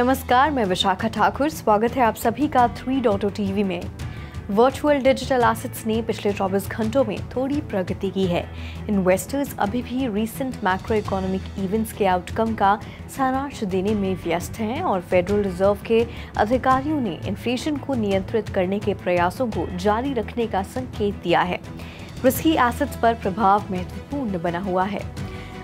नमस्कार, मैं विशाखा ठाकुर। स्वागत है आप सभी का 3.0 टीवी में। वर्चुअल डिजिटल एसेट्स ने पिछले 24 घंटों में थोड़ी प्रगति की है। इन्वेस्टर्स अभी भी रीसेंट मैक्रो इकोनॉमिक इवेंट्स के आउटकम का सारांश देने में व्यस्त हैं और फेडरल रिजर्व के अधिकारियों ने इन्फ्लेशन को नियंत्रित करने के प्रयासों को जारी रखने का संकेत दिया है। रिस्की एसेट्स पर प्रभाव महत्वपूर्ण बना हुआ है।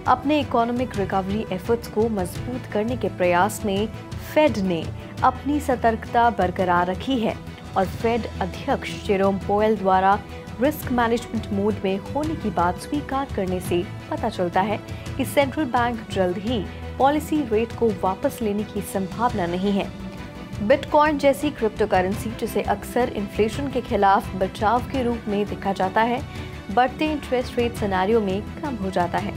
अपने इकोनॉमिक रिकवरी एफर्ट्स को मजबूत करने के प्रयास में फेड ने अपनी सतर्कता बरकरार रखी है और फेड अध्यक्ष जेरोम पोवेल द्वारा रिस्क मैनेजमेंट मोड में होने की बात स्वीकार करने से पता चलता है कि सेंट्रल बैंक जल्द ही पॉलिसी रेट को वापस लेने की संभावना नहीं है। बिटकॉइन जैसी क्रिप्टो करेंसी, जिसे अक्सर इन्फ्लेशन के खिलाफ बचाव के रूप में देखा जाता है, बढ़ते इंटरेस्ट रेट सिनेरियो में कम हो जाता है।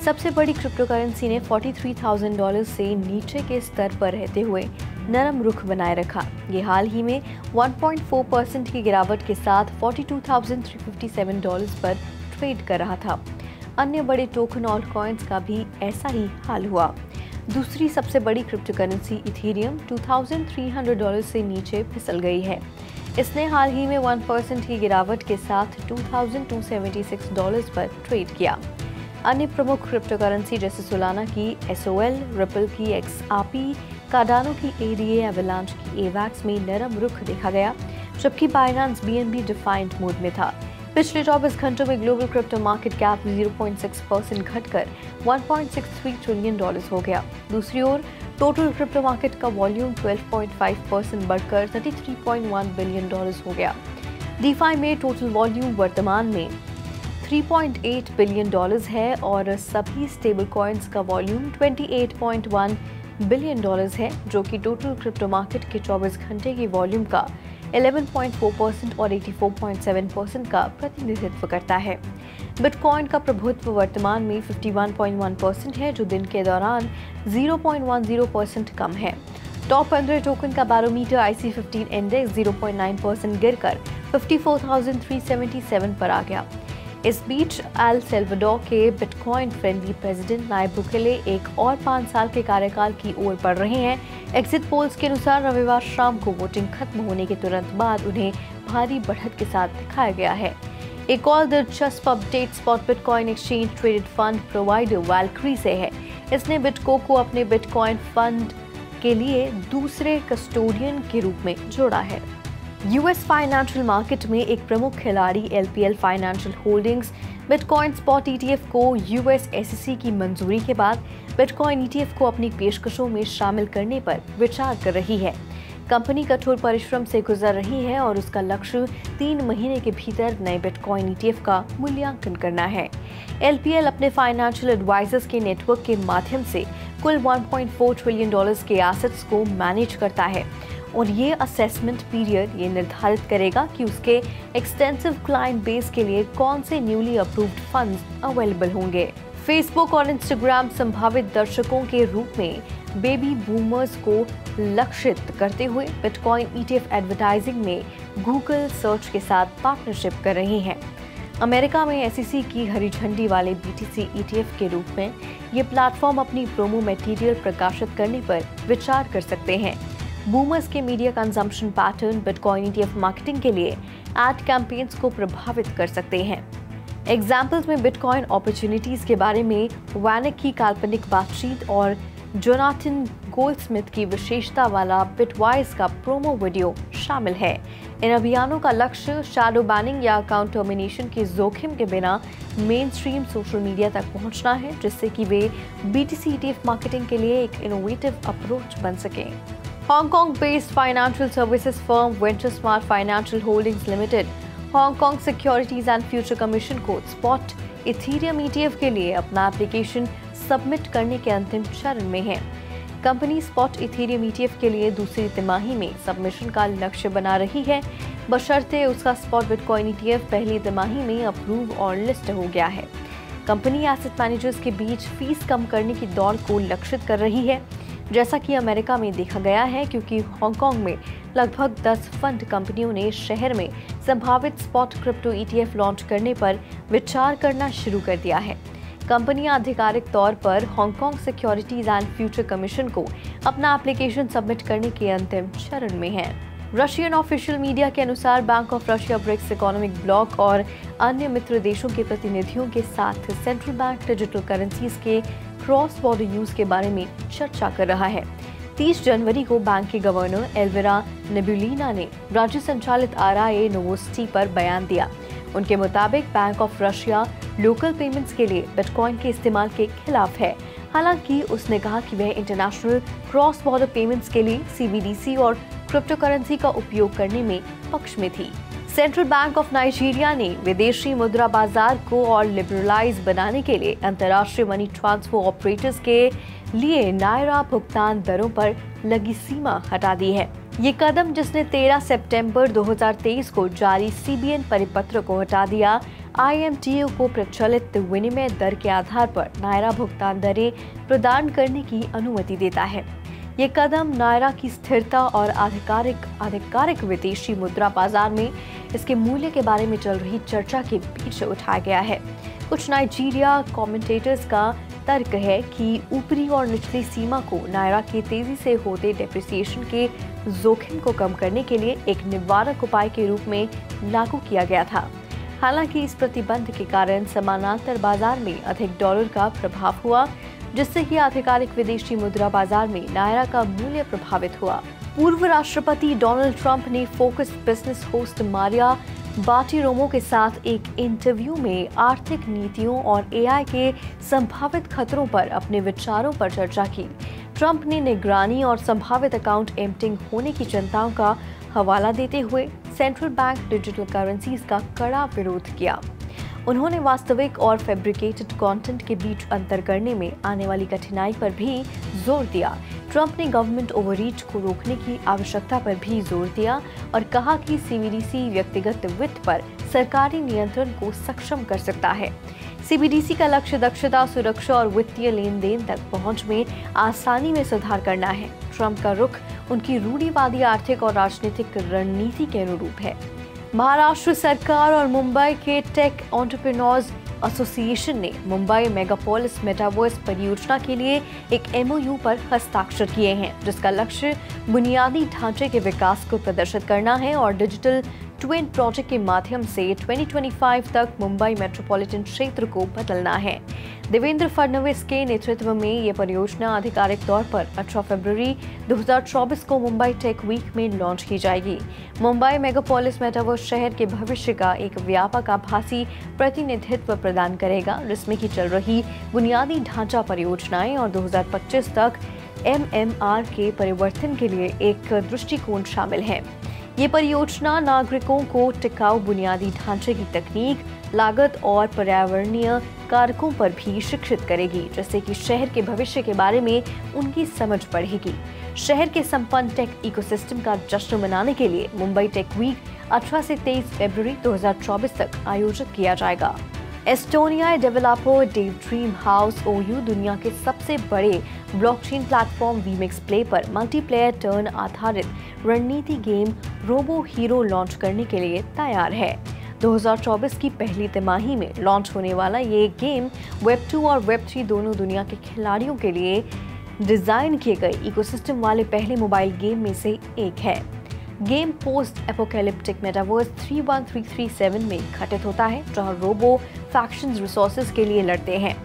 सबसे बड़ी क्रिप्टो करेंसी ने $43,000 से नीचे के स्तर पर रहते हुए नरम रुख बनाए रखा। ये हाल ही में 1.4% की गिरावट के साथ $42,357 पर ट्रेड कर रहा था। अन्य बड़े टोकन ऑल कॉइन्स का भी ऐसा ही हाल हुआ। दूसरी सबसे बड़ी क्रिप्टो करेंसी इथेरियम $2,300 से नीचे फिसल गई है। इसने हाल ही में 1% की गिरावट के साथ $2,276 पर ट्रेड किया। अन्य प्रमुख क्रिप्टो करेंसी जैसे सोलाना की SOL, रिपल की XRP, कार्डानो की ADA, एवलांच की AVAX में नरम रुख देखा गया, जबकि बाइनेंस BNB डिफाइंड मोड में था। पिछले 24 घंटों में ग्लोबल क्रिप्टो मार्केट कैप 0.6% घटकर $1.63 ट्रिलियन हो गया। दूसरी ओर टोटल क्रिप्टो मार्केट का वॉल्यूम 12.5% बढ़कर $33.1 बिलियन हो गया। DeFi में टोटल वॉल्यूम वर्तमान में $3.8 बिलियन है और सभी स्टेबल कॉइन्स का वॉल्यूम $28.1 बिलियन है, जो कि टोटल क्रिप्टो मार्केट के 24 घंटे की वॉल्यूम का 11.4% और 84.7% का प्रतिनिधित्व करता है। बिटकॉइन का प्रभुत्व वर्तमान में 51.1% है, जो दिन के दौरान 0.10% कम है। टॉप 15 टोकन का बैरोमीटर IC15 इंडेक्स 0.9% गिरकर 54,377 पर आ गया। इस बीच एल सेल्वाडोर के bitcoin friendly president Nayib Bukele एक और 5 साल के कार्यकाल की ओर बढ़ रहे हैं। एग्जिट पोल्स के अनुसार रविवार शाम को वोटिंग खत्म होने के तुरंत बाद उन्हें भारी बढ़त के साथ दिखाया गया है। एक और दिलचस्प update spot bitcoin exchange traded fund provider Valkyrie से है। इसने बिटको को अपने बिटकॉइन फंड के लिए दूसरे कस्टोडियन के रूप में जोड़ा है। यूएस फाइनेंशियल मार्केट में एक प्रमुख खिलाड़ी LPL financial holdings bitcoin spot ETF को US SEC की मंजूरी के बाद बिटकॉइन ETF को अपनी पेशकशों में शामिल करने पर विचार कर रही है। कंपनी कठोर परिश्रम से गुजर रही है और उसका लक्ष्य 3 महीने के भीतर नए बिटकॉइन ETF का मूल्यांकन करना है। LPL अपने फाइनेंशियल एडवाइजर्स के नेटवर्क के माध्यम से कुल $1.4 ट्रिलियन के एसेट्स को मैनेज करता है और ये असेसमेंट पीरियड ये निर्धारित करेगा कि उसके एक्सटेंसिव क्लाइंट बेस के लिए कौन से न्यूली अप्रूव्ड फंड्स अवेलेबल होंगे। फेसबुक और इंस्टाग्राम संभावित दर्शकों के रूप में बेबी बूमर्स को लक्षित करते हुए बिटकॉइन ETF एडवर्टाइजिंग में गूगल सर्च के साथ पार्टनरशिप कर रही हैं। अमेरिका में SEC की हरी झंडी वाले BTC ETF के रूप में ये प्लेटफॉर्म अपनी प्रोमो मटेरियल प्रकाशित करने पर विचार कर सकते हैं। बूमर्स के media consumption pattern bitcoin ETF marketing के लिए एड कैंपेन्स को प्रभावित कर सकते हैं। एग्जाम्पल्स में बिटकॉइन अपॉर्चुनिटीज के बारे में वैनिक की काल्पनिक बातचीत और जोनाथन गोल्डस्मिथ की विशेषता वाला बिटवाइज का प्रोमो वीडियो शामिल है। इन अभियानों का लक्ष्य शैडो बैनिंग या अकाउंट टर्मिनेशन के जोखिम के बिना मेन स्ट्रीम सोशल मीडिया तक पहुंचना है, जिससे कि वे BTC ETF मार्केटिंग के लिए एक इनोवेटिव अप्रोच बन सकें। Hong Kong based financial services firm venture smart financial holdings limited Hong Kong securities and future commission को स्पॉट इथेरियम ETF के लिए अपना एप्लीकेशन सबमिट करने के अंतिम चरण में है। कंपनी स्पॉट इथेरियम ETF के लिए दूसरी तिमाही में सबमिशन का लक्ष्य बना रही है, बशर्ते उसका स्पॉट बिटकॉइन ETF पहली तिमाही में अप्रूव और लिस्ट हो गया है। कंपनी एसेट मैनेजर्स के बीच फीस कम करने की दौड़ को लक्षित कर रही है, जैसा कि अमेरिका में देखा गया है, क्योंकि हांगकांग में लगभग 10 फंड कंपनियों ने शहर में संभावित स्पॉट क्रिप्टो ETF लॉन्च करने पर विचार करना शुरू कर दिया है। कंपनियां आधिकारिक तौर पर Hong Kong securities and future commission को अपना एप्लीकेशन सबमिट करने के अंतिम चरण में हैं। रशियन ऑफिशियल मीडिया के अनुसार bank of Russia BRICS economic block और अन्य मित्र देशों के प्रतिनिधियों के साथ सेंट्रल बैंक डिजिटल करेंसीज के क्रॉस बॉर्डर यूज के बारे में चर्चा कर रहा है। 30 जनवरी को बैंक के गवर्नर एल्विरा नेबुलिना ने राज्य संचालित RIA नोवोस्टी पर बयान दिया। उनके मुताबिक bank of Russia local payments के लिए बिटकॉइन के इस्तेमाल के खिलाफ है। हालांकि उसने कहा कि वह इंटरनेशनल क्रॉस बॉर्डर पेमेंट्स के लिए CBDC और क्रिप्टो करेंसी का उपयोग करने में पक्ष में थी। सेंट्रल बैंक ऑफ नाइजीरिया ने विदेशी मुद्रा बाजार को और लिबरलाइज बनाने के लिए अंतर्राष्ट्रीय मनी ट्रांसफर ऑपरेटर्स के लिए नायरा भुगतान दरों पर लगी सीमा हटा दी है। ये कदम, जिसने 13 सितंबर 2023 को जारी CBN परिपत्र को हटा दिया, IMTO को प्रचलित विनिमय दर के आधार पर नायरा भुगतान दरें प्रदान करने की अनुमति देता है। ये कदम नायरा की स्थिरता और आधिकारिक विदेशी मुद्रा बाजार में इसके मूल्य के बारे में चल रही चर्चा के बीच उठाया गया है। कुछ नाइजीरिया कमेंटेटर्स का तर्क है कि ऊपरी और निचली सीमा को नायरा के तेजी से होते डेप्रिसिएशन के जोखिम को कम करने के लिए एक निवारक उपाय के रूप में लागू किया गया था। हालांकि इस प्रतिबंध के कारण समानांतर बाजार में अधिक डॉलर का प्रभाव हुआ, जिससे कि आधिकारिक विदेशी मुद्रा बाजार में नायरा का मूल्य प्रभावित हुआ। पूर्व राष्ट्रपति डोनाल्ड ट्रंप ने फोकस बिजनेस होस्ट मारिया बाटिरोमो के साथ एक इंटरव्यू में आर्थिक नीतियों और AI के संभावित खतरों पर अपने विचारों पर चर्चा की। ट्रंप ने निगरानी और संभावित अकाउंट एम्प्टिंग होने की चिंताओं का हवाला देते हुए सेंट्रल बैंक डिजिटल करेंसीज का कड़ा विरोध किया। उन्होंने वास्तविक और फैब्रिकेटेड कंटेंट के बीच अंतर करने में आने वाली कठिनाई पर भी जोर दिया। ट्रंप ने गवर्नमेंट ओवररीच को रोकने की आवश्यकता पर भी जोर दिया और कहा कि CBDC व्यक्तिगत वित्त पर सरकारी नियंत्रण को सक्षम कर सकता है। CBDC का लक्ष्य दक्षता, सुरक्षा और वित्तीय लेन देन तक पहुंच में आसानी में सुधार करना है। ट्रंप का रुख उनकी रूढ़िवादी आर्थिक और राजनीतिक रणनीति के अनुरूप है। महाराष्ट्र सरकार और मुंबई के टेक एंटरप्रेन्योर्स एसोसिएशन ने मुंबई मेगापोलिस मेटावर्स परियोजना के लिए एक MOU पर हस्ताक्षर किए हैं, जिसका लक्ष्य बुनियादी ढांचे के विकास को प्रदर्शित करना है और डिजिटल ट्विन प्रोजेक्ट के माध्यम से 2025 तक मुंबई मेट्रोपॉलिटन क्षेत्र को बदलना है। देवेंद्र फडणवीस के नेतृत्व में ये परियोजना आधिकारिक तौर पर 18 फरवरी 2024 को मुंबई टेक वीक में लॉन्च की जाएगी। मुंबई मेगापोलिस मेटावर्स शहर के भविष्य का एक व्यापक आभासी प्रतिनिधित्व प्रदान करेगा, जिसमें की चल रही बुनियादी ढांचा परियोजनाएं और 2025 तक MMR के परिवर्तन के लिए एक दृष्टिकोण शामिल है। ये परियोजना नागरिकों को टिकाऊ बुनियादी ढांचे की तकनीक, लागत और पर्यावरणीय कारकों पर भी शिक्षित करेगी, जिससे कि शहर के भविष्य के बारे में उनकी समझ बढ़ेगी। शहर के संपन्न टेक इकोसिस्टम का जश्न मनाने के लिए मुंबई टेक वीक 18 से 23 फरवरी 2024 तक आयोजित किया जाएगा। Estonian developer dev dream house OU दुनिया के सबसे बड़े ब्लॉकचेन प्लेटफॉर्म वीमिक्स प्ले पर मल्टीप्लेयर टर्न आधारित रणनीति गेम रोबो हीरो लॉन्च करने के लिए तैयार है। 2024 की पहली तिमाही में लॉन्च होने वाला ये गेम वेब 2 और वेब 3 दोनों दुनिया के खिलाड़ियों के लिए डिजाइन किए गए इकोसिस्टम वाले पहले मोबाइल गेम में से एक है। गेम पोस्ट एपोकैलिप्टिक मेटावर्स 31337 में घटित होता है, जहां रोबो फैक्शंस रिसोर्सेज के लिए लड़ते हैं।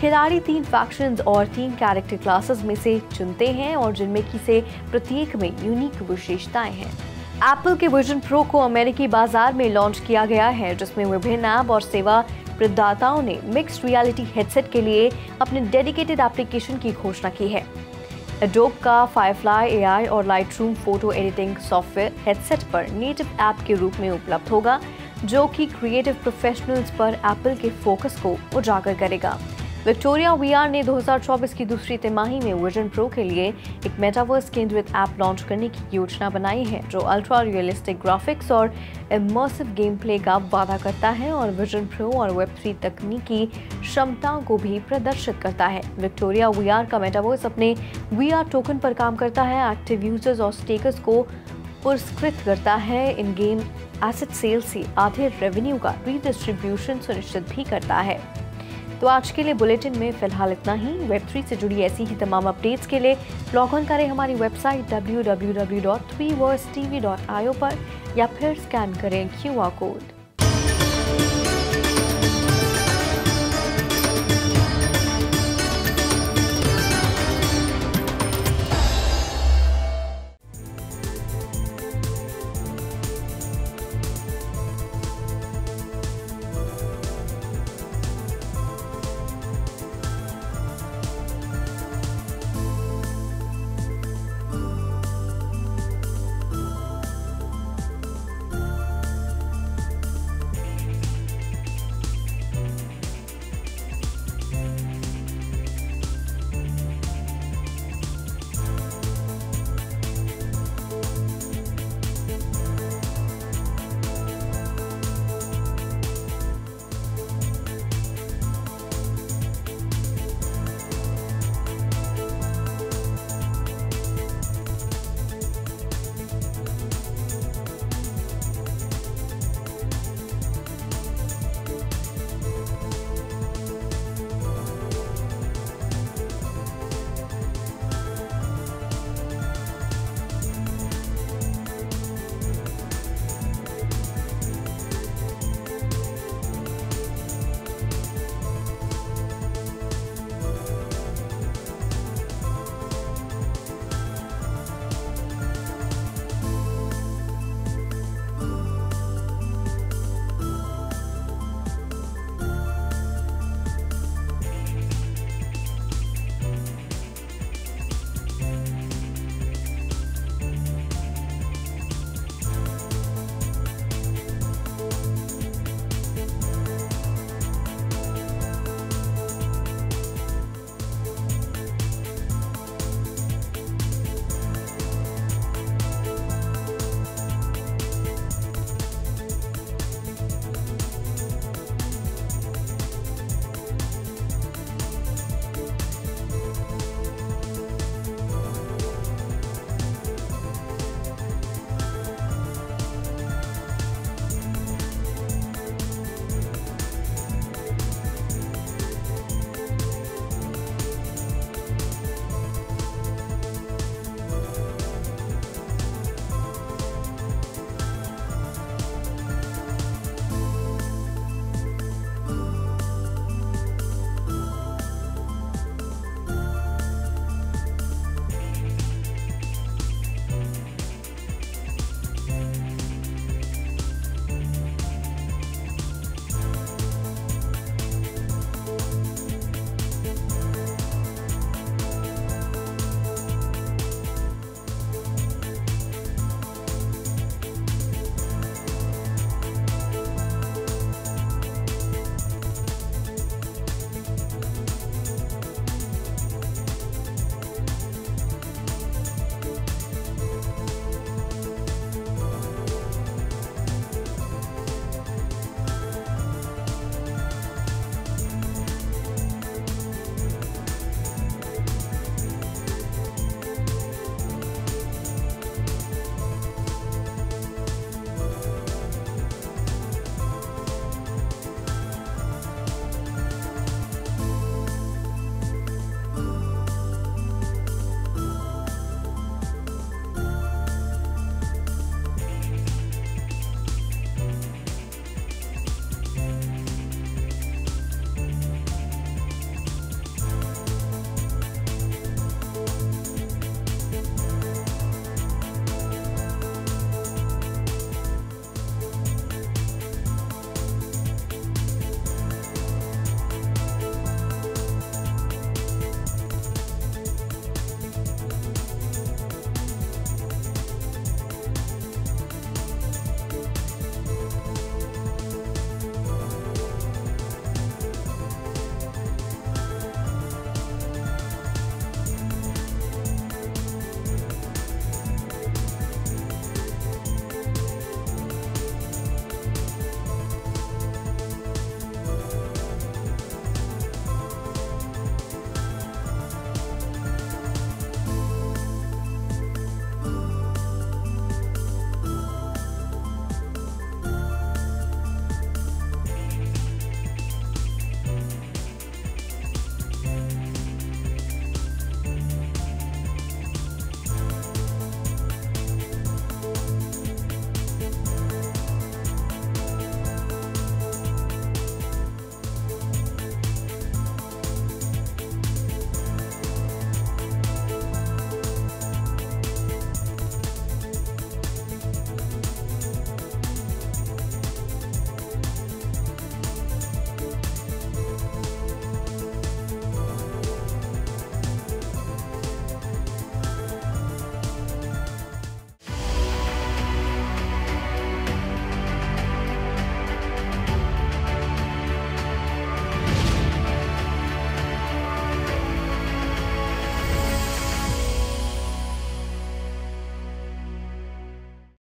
खिलाड़ी 3 फैक्शंस और 3 कैरेक्टर क्लासेस में से चुनते हैं और जिनमें की से प्रत्येक में यूनिक विशेषताएं हैं। एप्पल के विजन प्रो को अमेरिकी बाजार में लॉन्च किया गया है, जिसमें विभिन्न ऐप और सेवा प्रदाताओं ने मिक्स्ड रियलिटी हेडसेट के लिए अपने डेडिकेटेड एप्लीकेशन की घोषणा की है। एडोब का Firefly AI और Lightroom photo editing software headset पर नेटिव ऐप के रूप में उपलब्ध होगा, जो कि क्रिएटिव प्रोफेशनल्स पर एप्पल के फोकस को उजागर करेगा। विक्टोरिया VR ने 2024 की दूसरी तिमाही में विजन प्रो के लिए एक मेटावर्स केंद्रित ऐप लॉन्च करने की योजना बनाई है, जो अल्ट्रा रियलिस्टिक ग्राफिक्स और इमर्सिव गेम प्ले का वादा करता है और विजन प्रो और वेब 3 तकनीकी क्षमताओं को भी प्रदर्शित करता है। विक्टोरिया VR का मेटावर्स अपने VR टोकन पर काम करता है, एक्टिव यूजर्स और स्टेकर्स को पुरस्कृत करता है, इन गेम एसेट सेल से आधे रेवेन्यू का रीडिस्ट्रीब्यूशन सुनिश्चित भी करता है। तो आज के लिए बुलेटिन में फिलहाल इतना ही। वेब3 से जुड़ी ऐसी ही तमाम अपडेट्स के लिए लॉग ऑन करें हमारी वेबसाइट www.3versetv.io पर या फिर स्कैन करें QR कोड।